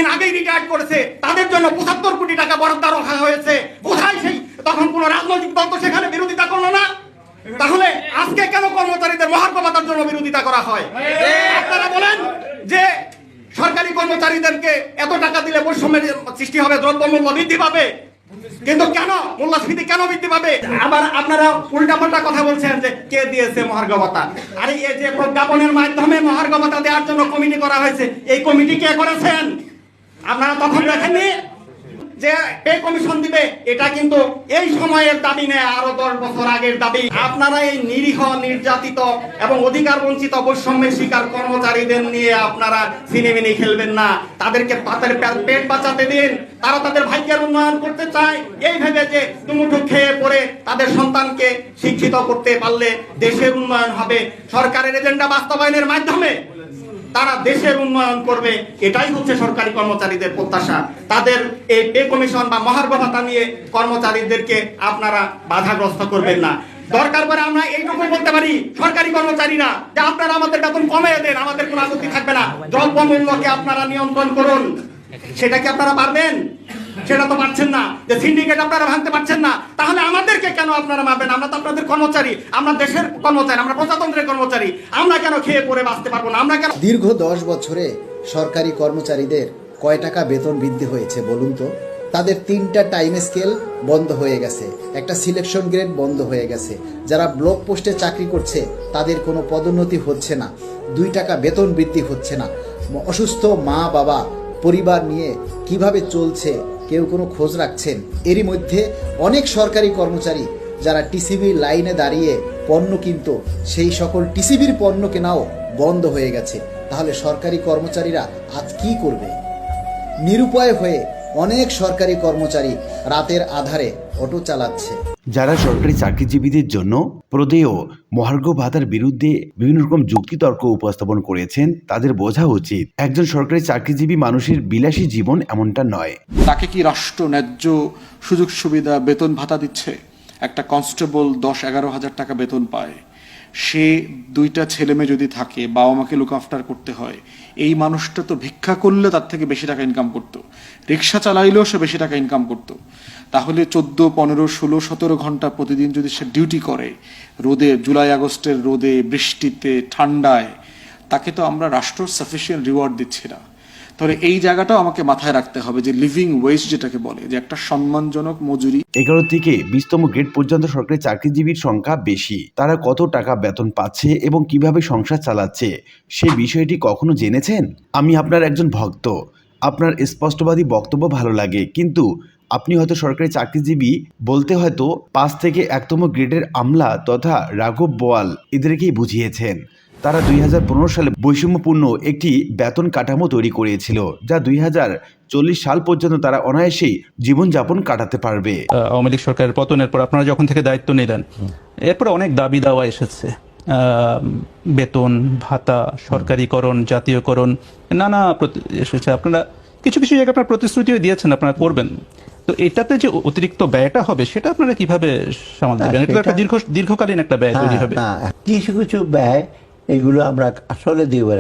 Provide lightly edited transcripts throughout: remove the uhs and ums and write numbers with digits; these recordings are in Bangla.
কদিন আগেই রিটায়ার করেছে, তাদের জন্য ৭৫ কোটি টাকা বরাদ্দ রাখা হয়েছে। কোথায় সেই তখন কোন রাজনৈতিক দল তো সেখানে বিরোধিতা করলো না। তাহলে আজকে কেন কর্মচারীদের মহার্ঘ ভাতার জন্য বিরোধিতা করা হয়? আপনারা বলেন যে সরকারি কর্মচারীদেরকে এত টাকা দিলে বৈষম্যের সৃষ্টি হবে, দ্রব্যমূল্য বৃদ্ধি পাবে, কিন্তু কেন মূল্যস্ফীতি কেন বৃদ্ধি পাবে? আবার আপনারা উল্টাপাল্টা কথা বলছেন যে কে দিয়েছে মহার্ঘ ভাতা। আরে এই যে প্রজ্ঞাপনের মাধ্যমে মহার্ঘ ভাতা দেওয়ার জন্য কমিটি করা হয়েছে, এই কমিটি কে করেছেন? আপনারা তখন দেখেননি যে পে কমিশন দিবে? এটা কিন্তু এই সময়ের দাবি নেই, আরো 10 বছর আগের দাবি। আপনারা এই নিরীহ, নির্যাতিত এবং অধিকার বঞ্চিত বৈষম্যের শিকার কর্মচারীদের নিয়ে আপনারা সিনেমিনি খেলবেন না। তাদেরকে তাদের পেট বাঁচাতে দিন। তারা তাদের ভাগ্যের উন্নয়ন করতে চায় এই ভেবে যে দুমুঠো খেয়ে পড়ে তাদের সন্তানকে শিক্ষিত করতে পারলে দেশের উন্নয়ন হবে। সরকারের এজেন্ডা বাস্তবায়নের মাধ্যমে তারা দেশের উন্নয়ন করবে, এটাই হচ্ছে সরকারি কর্মচারীদের প্রত্যাশা। তাদের এই পে কমিশন বা মহার্ঘ ভাতা নিয়ে কর্মচারীদেরকে আপনারা বাধাগ্রস্ত করবেন না। দরকার পরে আমরা এইটুকু বলতে পারি, সরকারি কর্মচারীরা, যে আপনারা আমাদের বেতন কমিয়ে দেন, আমাদের কোনো আপত্তি থাকবে না। দ্রব্যমূল্যকে আপনারা নিয়ন্ত্রণ করুন। সেটা কি আপনারা পারবেন? সেটা তো পারছেন না। যে সিন্ডিকেট আপনারা ভাঙতে পারছেন না, তাহলে আমাদেরকে কেন আপনারা মারবেন? আমরা তো আপনাদের কর্মচারী, আমরা দেশের কর্মচারী, আমরা প্রজাতন্ত্রের কর্মচারী। আমরা কেন খেয়ে পড়ে বাঁচতে পারবো না? আমরা কেন? দীর্ঘ 10 বছরে সরকারি কর্মচারীদের কয় টাকা বেতন বৃদ্ধি হয়েছে বলুন তো? তাদের 3টা টাইম স্কেল বন্ধ হয়ে গেছে, একটা সিলেকশন গ্রেড বন্ধ হয়ে গেছে, যারা ব্লক পোস্টে চাকরি করছে তাদের কোনো পদোন্নতি হচ্ছে না, 2 টাকা বেতন বৃদ্ধি হচ্ছে না। অসুস্থ মা বাবা পরিবার নিয়ে কিভাবে চলছে কেউ কোনো খোঁজ রাখছেন? এরই মধ্যে অনেক সরকারি কর্মচারী যারা টিসিবি লাইনে দাঁড়িয়ে পণ্য কিনত, সেই সকল টিসিবির পণ্য কেনাও বন্ধ হয়ে গেছে। তাহলে সরকারি কর্মচারীরা আজ কি করবে? নিরুপায় হয়ে অনেক সরকারি কর্মচারী রাতের আধারে অটো চালাচ্ছে। যারা সরকারি চাকরিজীবীদের জন্য প্রদেয় মহার্ঘ ভাতার বিরুদ্ধে বিভিন্ন রকম যুক্তিতর্ক উপস্থাপন করেছেন, তাদের বোঝা উচিত একজন সরকারি চাকরিজীবী মানুষের বিলাসী জীবন এমনটা নয়। তাকে কি রাষ্ট্র ন্যায্য সুযোগ সুবিধা বেতন ভাতা দিচ্ছে? একটা কনস্টেবল 10-11 হাজার টাকা বেতন পায়। সে 2টা ছেলে মেয়ে যদি থাকে, বাবা মাকে লুক আফটার করতে হয়, এই মানুষটা তো ভিক্ষা করলে তার থেকে বেশি টাকা ইনকাম করতো, রিক্সা চালাইলেও সে বেশি টাকা ইনকাম করতো। তাহলে 14, 15, 16, 17 ঘন্টা প্রতিদিন যদি সে ডিউটি করে রোদে, জুলাই আগস্টের রোদে, বৃষ্টিতে, ঠান্ডায়, তাকে তো আমরা রাষ্ট্র সাফিসিয়েন্ট রিওয়ার্ড দিচ্ছি না। তাহলে এই জায়গাটাও আমাকে মাথায় রাখতে হবে যে লিভিং ওয়েজ যেটাকে বলে, যে একটা সম্মানজনক মজুরি। 11 থেকে 20তম গ্রেড পর্যন্ত সরকারি চাকরিজীবীর সংখ্যা বেশি। তারা কত টাকা বেতন পাচ্ছে এবং কিভাবে সংসার চালাচ্ছে সেই বিষয়টি কখনো জেনেছেন? আমি আপনার একজন ভক্ত, আপনার স্পষ্টবাদী বক্তব্য ভালো লাগে, কিন্তু আপনি হয়তো সরকারি চাকরিজীবী বলতে হয়তো 5 থেকে 1তম গ্রেডের আমলা তথা রাঘব বোয়াল এদেরকেই বুঝিয়েছেন। তারা 2015 সালে বৈষম্যপূর্ণ একটি বেতন কাঠামো তৈরি করেছিল, যা 2040 সাল পর্যন্ত তারা অনায়াসেই জীবনযাপন কাটাতে পারবে। আওয়ামী লীগ সরকারের পতনের পর আপনারা যখন থেকে দায়িত্ব নিলেন, এরপরে অনেক দাবি দাওয়া এসেছে, বেতন ভাতা, সরকারিকরণ, জাতীয়করণ, নানা এসেছে। আপনারা কিছু কিছু জায়গায় আপনার প্রতিশ্রুতিও দিয়েছেন আপনারা করবেন। তো এটাতে যে অতিরিক্ত ব্যয়টা হবে সেটা আপনারা কিভাবে সামাল দেবেন? এটা একটা দীর্ঘকালীন একটা ব্যয় তৈরি হবে। কিছু কিছু ব্যয় এগুলো আমরা আসলে দেওয়ার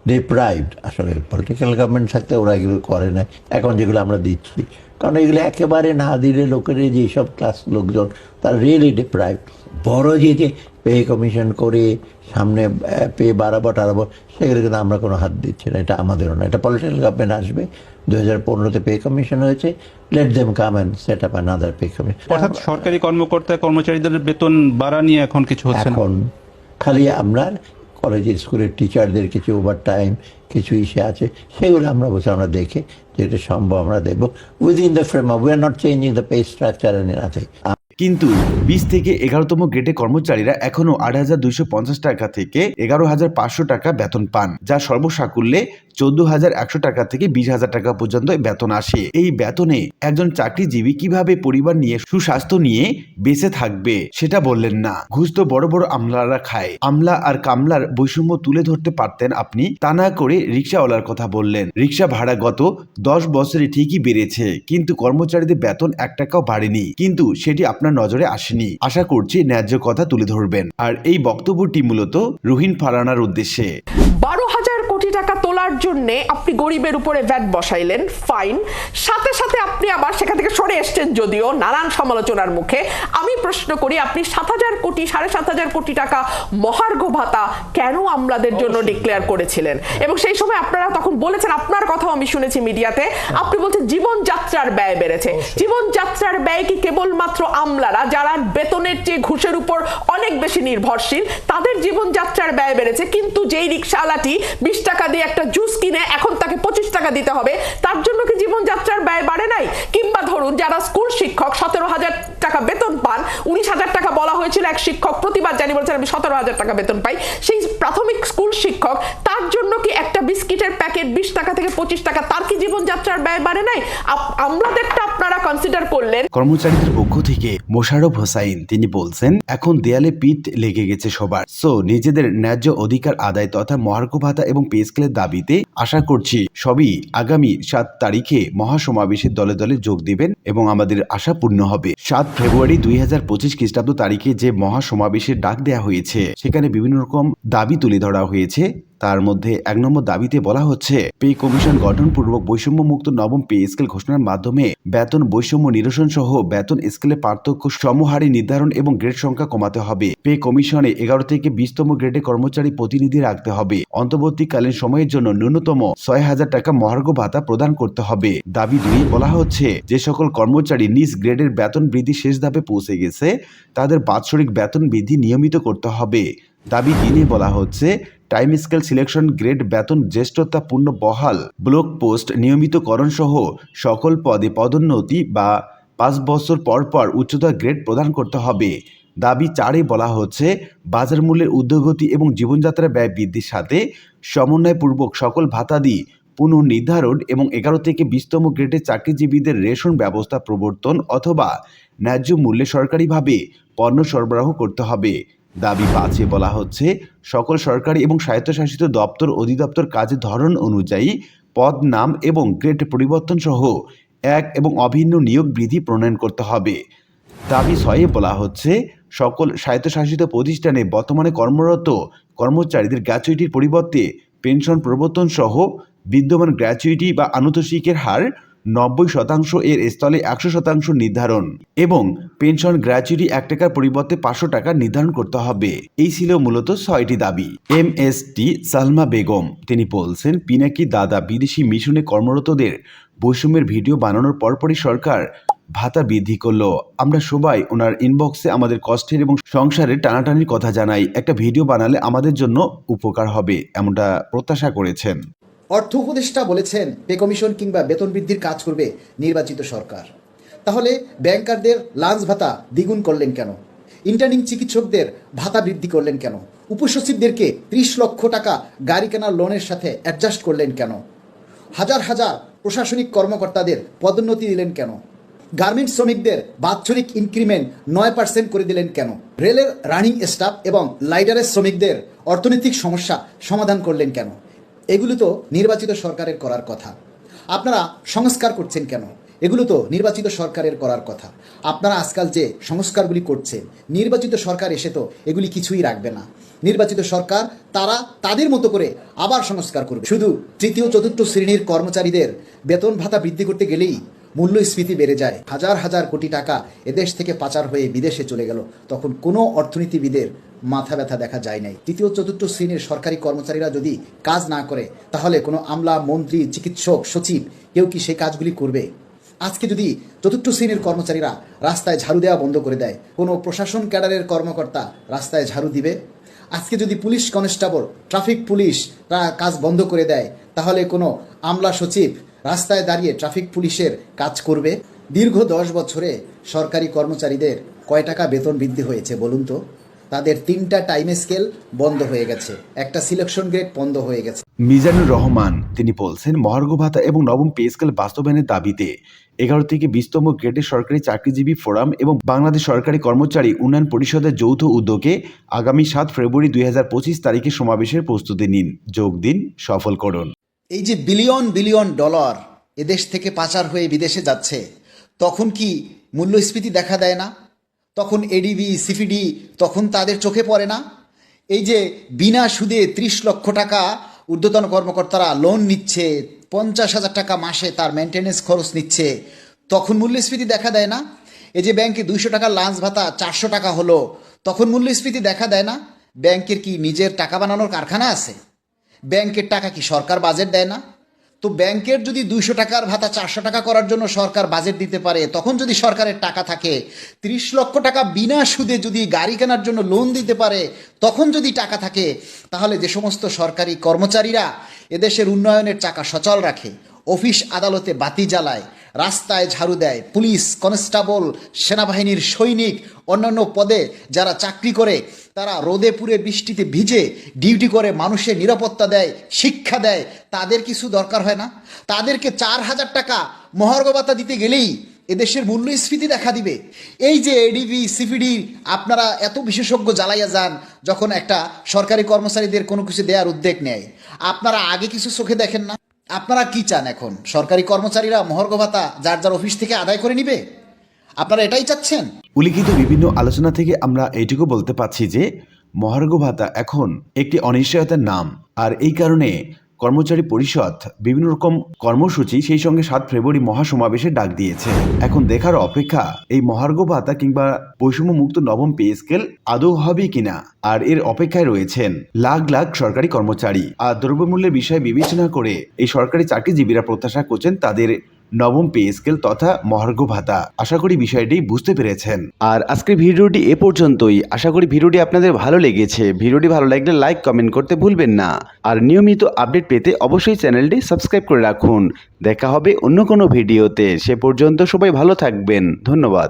ডিপ্রাইভড, আসলে পলিটিক্যাল গভর্নমেন্ট থাকতে ওরা এগুলো করে না। এখন যেগুলো আমরা দিচ্ছি, কারণ এগুলো একেবারে না দিলে লোকের যেসব ক্লাস লোকজন তারা রিয়েলি ডিপ্রাইভড। বড় যে পে কমিশন করে সামনে পে বাড়াবো টাড়াবো, সেগুলো কিন্তু আমরা কোনো হাত দিচ্ছি না। এটা আমাদেরও না, এটা পলিটিক্যাল গভর্নমেন্ট আসবে। 2015-তে পে কমিশন হয়েছে, let them come and set up another pay commission. অর্থাৎ সরকারি কর্মকর্তা কর্মচারীদের বেতন বাড়া নিয়ে এখন কিছু হচ্ছে না। এখন খালি আমরা কলেজের স্কুলের টিচারদের কিছু ওভার টাইম কিছু ইসে আছে, সেগুলো আমরা বসে আমরা দেখে যেটা সম্ভব আমরা দেবো within the frame of, we are not changing the pay structure and nothing. কিন্তু 20 থেকে 11তম গ্রেডে কর্মচারীরা এখনো 8,250 টাকা থেকে 11,500 টাকা বেতন পান, যা সর্বসাকুল্যে 14,100 টাকা থেকে 20,000 টাকা পর্যন্ত বেতন আসে। এই বেতনে একজন চাকরিজীবী কিভাবে পরিবার নিয়ে সুস্বাস্থ্য নিয়ে বেঁচে থাকবে সেটা বললেন না। ঘুষ তো বড় বড় আমলারা খায়। আমলা আর কামলার বৈষম্য তুলে ধরতে পারতেন আপনি, তা না করে রিক্সাওয়ালার কথা বললেন। রিক্সা ভাড়া গত 10 বছরে ঠিকই বেড়েছে, কিন্তু কর্মচারীদের বেতন 1 টাকাও বাড়েনি। কিন্তু সেটি আপনার নজরে আসেনি। আশা করছি ন্যায্য কথা তুলে ধরবেন। আর এই বক্তব্যটি মূলত রুহিন ফারহানার উদ্দেশ্যে। 12,000 কোটি টাকা তোলার জন্য জন্য আপনি গরিবের উপরে ভ্যাট বসাইলেন, ফাইন, সাথে সাথে আপনি আবার সেখান থেকে সরে এসছেন যদিও নানান সমালোচনার মুখে। আমি প্রশ্ন করি, আপনি 7,000 কোটি 7,500 কোটি টাকা মহার্ঘ ভাতা কেন আমলাদের জন্য ডিক্লেয়ার করেছিলেন? এবং সেই সময় আপনারা তখন বলেছেন, আপনার কথাও আমি শুনেছি মিডিয়াতে, আপনি বলছেন জীবনযাত্রার ব্যয় বেড়েছে। জীবনযাত্রার ব্যয় কি কেবলমাত্র আমলারা যারা বেতনের চেয়ে ঘুষের উপর অনেক বেশি নির্ভরশীল তাদের জীবনযাত্রার ব্যয় বেড়েছে, কিন্তু যেই রিকশাওয়ালাটি 20 টাকা দিয়ে একটা জুস কিনে এখন তাকে 25 টাকা দিতে হবে, তার জন্য কি জীবনযাত্রার ব্যয় বাড়ে নাই? কিংবা ধরুন যারা স্কুল শিক্ষক 17,000 টাকা বেতন পান, 19,000 টাকা বলা হয়েছিল এক শিক্ষক প্রতিবাদ জানি বলছেন আমি 17,000 টাকা বেতন পাই, সেই প্রাথমিক স্কুল শিক্ষক, তার জন্য কি একটা বিস্কিটের প্যাকেট 20 টাকা থেকে 25 টাকা, তার কি জীবনযাত্রার ব্যয় বাড়ে নাই? আমলাদেরটা আপনারা কনসিডার করলেন। কর্মচারীদের পক্ষ থেকে মোশাররফ হোসাইন তিনি বলছেন, এখন দেয়ালে পিঠ লেগে গেছে সবার, সো নিজেদের ন্যায্য অধিকার আদায় তথা মহার্ঘ ভাতা এবং পে স্কেলের দাবিতে আশা করছি সবই আগামী 7 তারিখে মহাসমাবেশে দলে দলে যোগ দিবেন এবং আমাদের আশা পূর্ণ হবে। 7 ফেব্রুয়ারি 2025 খ্রিস্টাব্দ তারিখে যে মহাসমাবেশের ডাক দেওয়া হয়েছে সেখানে বিভিন্ন রকম দাবি তুলে ধরা হয়েছে। তার মধ্যে 1 নম্বর দাবিতে বলা হচ্ছে পে কমিশন গঠনপূর্বক বৈষম্য মুক্ত নবম পে স্কেল ঘোষণার মাধ্যমে বেতন বৈষম্য নিরসন সহ বেতন স্কেলে পার্থক্য সমহারে নির্ধারণ এবং গ্রেড সংখ্যা কমাতে হবে। পে কমিশনে 11 থেকে 20তম গ্রেডে কর্মচারী প্রতিনিধি রাখতে হবে। অন্তর্বর্তীকালীন সময়ের জন্য ন্যূনতম 6,000 টাকা মহার্ঘ ভাতা প্রদান করতে হবে। দাবি 2 বলা হচ্ছে যে সকল কর্মচারী নিজ গ্রেডের বেতন বৃদ্ধি শেষ ধাপে পৌঁছে গেছে তাদের বাৎসরিক বেতন বৃদ্ধি নিয়মিত করতে হবে। দাবি 3 বলা হচ্ছে টাইম স্কেল সিলেকশন গ্রেড বেতন জ্যেষ্ঠতা পূর্ণ বহাল ব্লক পোস্ট নিয়মিতকরণ সহ সকল পদে পদোন্নতি বা 5 বছর পর পর উচ্চতর গ্রেড প্রদান করতে হবে। দাবি 4 বলা হচ্ছে বাজার মূল্যের ঊর্ধ্বগতি এবং জীবনযাত্রা ব্যয় বৃদ্ধির সাথে সমন্বয়পূর্বক সকল ভাতাদি পুনর্নির্ধারণ এবং 11 থেকে 20তম গ্রেডে চাকরিজীবীদের রেশন ব্যবস্থা প্রবর্তন অথবা ন্যায্য মূল্যে সরকারিভাবে পণ্য সরবরাহ করতে হবে। দাবি 5 বলা হচ্ছে সকল সরকারি এবং স্বায়ত্তশাসিত দপ্তর অধিদপ্তর কাজের ধরন অনুযায়ী পদ নাম এবং গ্রেড পরিবর্তন সহ এক এবং অভিন্ন নিয়োগ বিধি প্রণয়ন করতে হবে। দাবি 6 বলা হচ্ছে সকল স্বায়ত্তশাসিত প্রতিষ্ঠানে বর্তমানে কর্মরত কর্মচারীদের গ্র্যাচুইটির পরিবর্তে পেনশন প্রবর্তন সহ বিদ্যমান গ্র্যাচুইটি বা আনুতোষিকের হার 90% এর স্থলে 100% নির্ধারণ এবং পেনশন গ্র্যাচুইটি 1 টাকার পরিবর্তে 500 টাকা নির্ধারণ করতে হবে। এই ছিল মূলত 6টি দাবি। MST সালমা বেগম তিনি বলছেন, পিনাকি দাদা বিদেশি মিশনে কর্মরতদের বৈষম্যের ভিডিও বানানোর পরপরই সরকার ভাতা বৃদ্ধি করলো। আমরা সবাই ওনার ইনবক্সে আমাদের কষ্টের এবং সংসারের টানাটানির কথা জানাই, একটা ভিডিও বানালে আমাদের জন্য উপকার হবে এমনটা প্রত্যাশা করেছেন। অর্থ উপদেষ্টা বলেছেন পে কমিশন কিংবা বেতন বৃদ্ধির কাজ করবে নির্বাচিত সরকার। তাহলে ব্যাংকারদের লাঞ্চ ভাতা দ্বিগুণ করলেন কেন? ইন্টার্নিং চিকিৎসকদের ভাতা বৃদ্ধি করলেন কেন? উপসচিবদেরকে 30 লক্ষ টাকা গাড়ি কেনার লোনের সাথে অ্যাডজাস্ট করলেন কেন? হাজার হাজার প্রশাসনিক কর্মকর্তাদের পদোন্নতি দিলেন কেন? গার্মেন্টস শ্রমিকদের বাৎসরিক ইনক্রিমেন্ট 9% করে দিলেন কেন? রেলের রানিং স্টাফ এবং লাইডারের শ্রমিকদের অর্থনৈতিক সমস্যা সমাধান করলেন কেন? এগুলো তো নির্বাচিত সরকারের করার কথা। আপনারা সংস্কার করছেন কেন? এগুলো তো নির্বাচিত সরকারের করার কথা। আপনারা আজকাল যে সংস্কারগুলি করছেন, নির্বাচিত সরকার এসে তো এগুলি কিছুই রাখবে না। নির্বাচিত সরকার তারা তাদের মতো করে আবার সংস্কার করবে। শুধু তৃতীয় চতুর্থ শ্রেণীর কর্মচারীদের বেতন ভাতা বৃদ্ধি করতে গেলেই মূল্যস্ফীতি বেড়ে যায়। হাজার হাজার কোটি টাকা এদেশ থেকে পাচার হয়ে বিদেশে চলে গেল, তখন কোনো অর্থনীতিবিদের মাথা ব্যথা দেখা যায় নাই। তৃতীয় চতুর্থ শ্রেণীর সরকারি কর্মচারীরা যদি কাজ না করে তাহলে কোনো আমলা, মন্ত্রী, চিকিৎসক, সচিব কেউ কি সেই কাজগুলি করবে? আজকে যদি চতুর্থ শ্রেণীর কর্মচারীরা রাস্তায় ঝাড়ু দেওয়া বন্ধ করে দেয়, কোনো প্রশাসন ক্যাডারের কর্মকর্তা রাস্তায় ঝাড়ু দিবে? আজকে যদি পুলিশ কনস্টেবল, ট্রাফিক পুলিশ কাজ বন্ধ করে দেয়, তাহলে কোনো আমলা, সচিব রাস্তায় দাঁড়িয়ে ট্রাফিক পুলিশের কাজ করবে? দীর্ঘ 10 বছরে সরকারি কর্মচারীদের কয় টাকা বেতন বৃদ্ধি হয়েছে বলুন তো? তাদের 3টা টাইম স্কেল বন্ধ হয়ে গেছে, একটা সিলেকশন গ্রেড বন্ধ হয়ে গেছে। মিজানুর রহমান তিনি বলছেন, মহার্ঘ ভাতা এবং নবম পে স্কেল বাস্তবায়নের দাবিতে 11 থেকে 20তম গ্রেডের সরকারি চাকরিজীবী ফোরাম এবং বাংলাদেশ সরকারি কর্মচারী উন্নয়ন পরিষদের যৌথ উদ্যোগে আগামী 7 ফেব্রুয়ারি 2025 তারিখে সমাবেশের প্রস্তুতি নিন, যোগ দিন, সফল করুন। এই যে বিলিয়ন বিলিয়ন ডলার এদেশ থেকে পাচার হয়ে বিদেশে যাচ্ছে, তখন কি মূল্যস্ফীতি দেখা দেয় না? তখন এডিবি, সিপিডি তখন তাদের চোখে পড়ে না? এই যে বিনা সুদে 30 লক্ষ টাকা ঊর্ধ্বতন কর্মকর্তারা লোন নিচ্ছে, 50,000 টাকা মাসে তার মেনটেনেন্স খরচ নিচ্ছে, তখন মূল্যস্ফীতি দেখা দেয় না? এই যে ব্যাংকে 200 টাকার লাঞ্চ ভাতা 400 টাকা হলো, তখন মূল্যস্ফীতি দেখা দেয় না? ব্যাংকের কি নিজের টাকা বানানোর কারখানা আছে? ব্যাংকের টাকা কি সরকার বাজেট দেয় না? তো ব্যাংকের যদি 200 টাকার ভাতা 400 টাকা করার জন্য সরকার বাজেট দিতে পারে, তখন যদি সরকারের টাকা থাকে, 30 লক্ষ টাকা বিনা সুদে যদি গাড়ি কেনার জন্য লোন দিতে পারে, তখন যদি টাকা থাকে, তাহলে যে সমস্ত সরকারি কর্মচারীরা এদেশের উন্নয়নের চাকা সচল রাখে, অফিস আদালতে বাতি জ্বালায়, রাস্তায় ঝাড়ু দেয়, পুলিশ, কনস্টেবল, সেনাবাহিনীর সৈনিক, অন্যান্য পদে যারা চাকরি করে, তারা রোদে পুড়ে বৃষ্টিতে ভিজে ডিউটি করে মানুষের নিরাপত্তা দেয়, শিক্ষা দেয়, তাদের কিছু দরকার হয় না? তাদেরকে 4,000 টাকা মহার্ঘ ভাতা দিতে গেলেই এদেশের মূল্যস্ফীতি দেখা দিবে। এই যে এডিবি, সিপিডি আপনারা এত বিশেষজ্ঞ জ্বালাইয়া যান যখন একটা সরকারি কর্মচারীদের কোনো কিছু দেওয়ার উদ্যোগ নেয়, আপনারা আগে কিছু চোখে দেখেন না? আপনারা কি চান এখন? সরকারি কর্মচারীরা মহার্ঘ ভাতা যার যার অফিস থেকে আদায় করে নিবে? আপনারা এটাই চাচ্ছেন? উল্লিখিত বিভিন্ন আলোচনা থেকে আমরা এইটুকু বলতে পারছি যে মহার্ঘ ভাতা এখন একটি অনিশ্চয়তার নাম, আর এই কারণে কর্মচারী পরিষদ বিভিন্ন রকম কর্মসূচি, সেই সঙ্গে 7 ফেব্রুয়ারি মহাসমাবেশে ডাক দিয়েছে। এখন দেখার অপেক্ষা এই মহার্ঘ ভাতা কিংবা বৈষম্য মুক্ত নবম পে স্কেল আদৌ হবে কিনা, আর এর অপেক্ষায় রয়েছেন লাখ লাখ সরকারি কর্মচারী। আর দ্রব্যমূল্যের বিষয় বিবেচনা করে এই সরকারি চাকরিজীবীরা প্রত্যাশা করছেন তাদের নবম পে স্কেল তথা মহার্ঘ ভাতা। আশা করি বিষয়টি বুঝতে পেরেছেন। আর আজকের ভিডিওটি এ পর্যন্তই। আশা করি ভিডিওটি আপনাদের ভালো লেগেছে। ভিডিওটি ভালো লাগলে লাইক কমেন্ট করতে ভুলবেন না, আর নিয়মিত আপডেট পেতে অবশ্যই চ্যানেলটি সাবস্ক্রাইব করে রাখুন। দেখা হবে অন্য কোনো ভিডিওতে। সে পর্যন্ত সবাই ভালো থাকবেন। ধন্যবাদ।